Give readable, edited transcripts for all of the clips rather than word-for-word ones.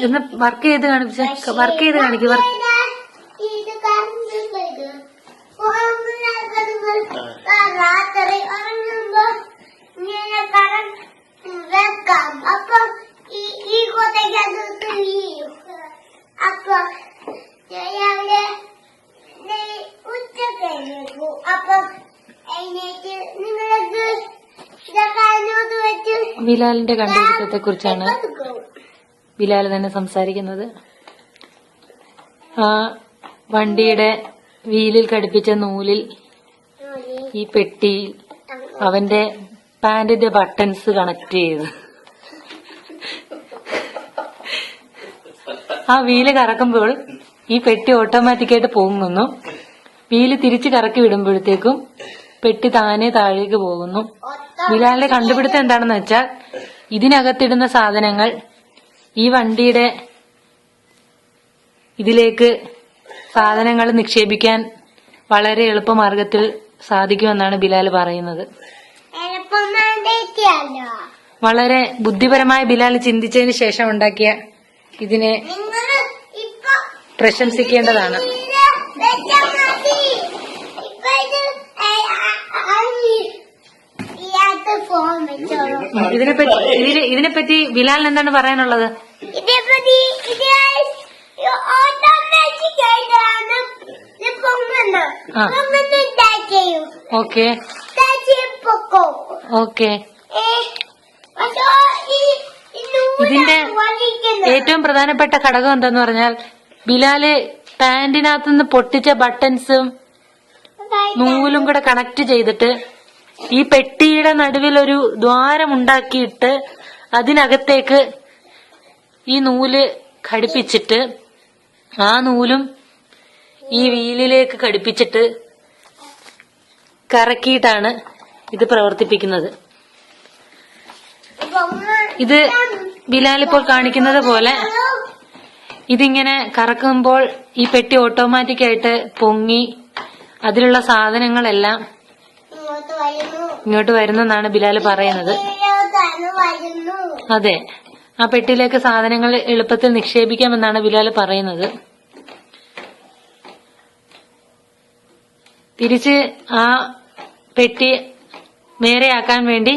ഒന്ന് വർക്ക് ചെയ്ത് കാണിച്ച വർക്ക് ചെയ്ത് കാണിക്കും. രാത്രി ഉറങ്ങുമ്പോ ഇങ്ങനെ വെക്കാം. അപ്പൊ ഈ കൊതയ്ക്കകത്ത് വീഴും. അപ്പൊ രാവിലെ ഉച്ചക്കഴിഞ്ഞു. അപ്പൊ അതിനേക്ക് നിങ്ങൾക്ക് ഇതൊക്കെ അതിനോട് വെച്ച് ബിലാലിന്റെ കണ്ടുപിടുത്തത്തെ കുറിച്ചാണ് ബിലാൽ തന്നെ സംസാരിക്കുന്നത്. ആ വണ്ടിയുടെ വീലിൽ ഘടിപ്പിച്ച നൂലിൽ ഈ പെട്ടിയിൽ അവന്റെ പാന്റിന്റെ ബട്ടൺസ് കണക്ട് ചെയ്ത് ആ വീല് കറക്കുമ്പോൾ ഈ പെട്ടി ഓട്ടോമാറ്റിക്കായിട്ട് പോകുന്നു. വീല് തിരിച്ച് കറക്കി വിടുമ്പോഴത്തേക്കും പെട്ടി താനെ താഴേക്ക് പോകുന്നു. ബിലാലിന്റെ കണ്ടുപിടുത്തം എന്താണെന്ന് വെച്ചാൽ ഇതിനകത്തിടുന്ന സാധനങ്ങൾ ഈ വണ്ടിയുടെ ഇതിലേക്ക് സാധനങ്ങൾ നിക്ഷേപിക്കാൻ വളരെ എളുപ്പമാർഗത്തിൽ സാധിക്കുമെന്നാണ് ബിലാൽ പറയുന്നത്. വളരെ ബുദ്ധിപരമായ ബിലാൽ ചിന്തിച്ചതിന് ശേഷം ഉണ്ടാക്കിയ ഇതിനെ പ്രശംസിക്കേണ്ടതാണ്. ഇതിനെപ്പറ്റി ബിലാലിന് എന്താണ് പറയാനുള്ളത്? Okay okay. ഇതിന്റെ ഏറ്റവും പ്രധാനപ്പെട്ട ഘടകം എന്താന്ന് പറഞ്ഞാൽ ബിലാല് പാന്റിനകത്തുനിന്ന് പൊട്ടിച്ച ബട്ടൺസും നൂലും കൂടെ കണക്ട് ചെയ്തിട്ട് ഈ പെട്ടിയുടെ നടുവിൽ ഒരു ദ്വാരമുണ്ടാക്കിയിട്ട് അതിനകത്തേക്ക് ഈ നൂല് ഘടിപ്പിച്ചിട്ട് ആ നൂലും ഈ വീലിലേക്ക് ഘടിപ്പിച്ചിട്ട് കറക്കിയിട്ടാണ് ഇത് പ്രവർത്തിപ്പിക്കുന്നത്. ഇത് ബിലാൽ ഇപ്പോൾ കാണിക്കുന്നത് പോലെ ഇതിങ്ങനെ കറക്കുമ്പോൾ ഈ പെട്ടി ഓട്ടോമാറ്റിക്കായിട്ട് പൊങ്ങി അതിലുള്ള സാധനങ്ങളെല്ലാം ഇങ്ങോട്ട് വരുന്നെന്നാണ് ബിലാൽ പറയുന്നത്. അതെ, ആ പെട്ടിയിലേക്ക് സാധനങ്ങൾ എളുപ്പത്തിൽ നിക്ഷേപിക്കാമെന്നാണ് ബിലാൽ പറയുന്നത്. തിരിച്ച് ആ പെട്ടി നേരെയാക്കാൻ വേണ്ടി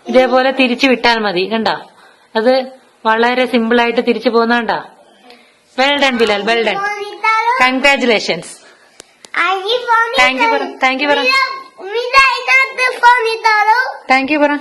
ഇതേപോലെ തിരിച്ചു വിട്ടാൽ മതി. കണ്ടോ, അത് വളരെ സിമ്പിളായിട്ട് തിരിച്ചു പോകുന്നതാ. Well done Bilal, well done. Congratulations. Thank you പറ. താങ്ക് യു പറ.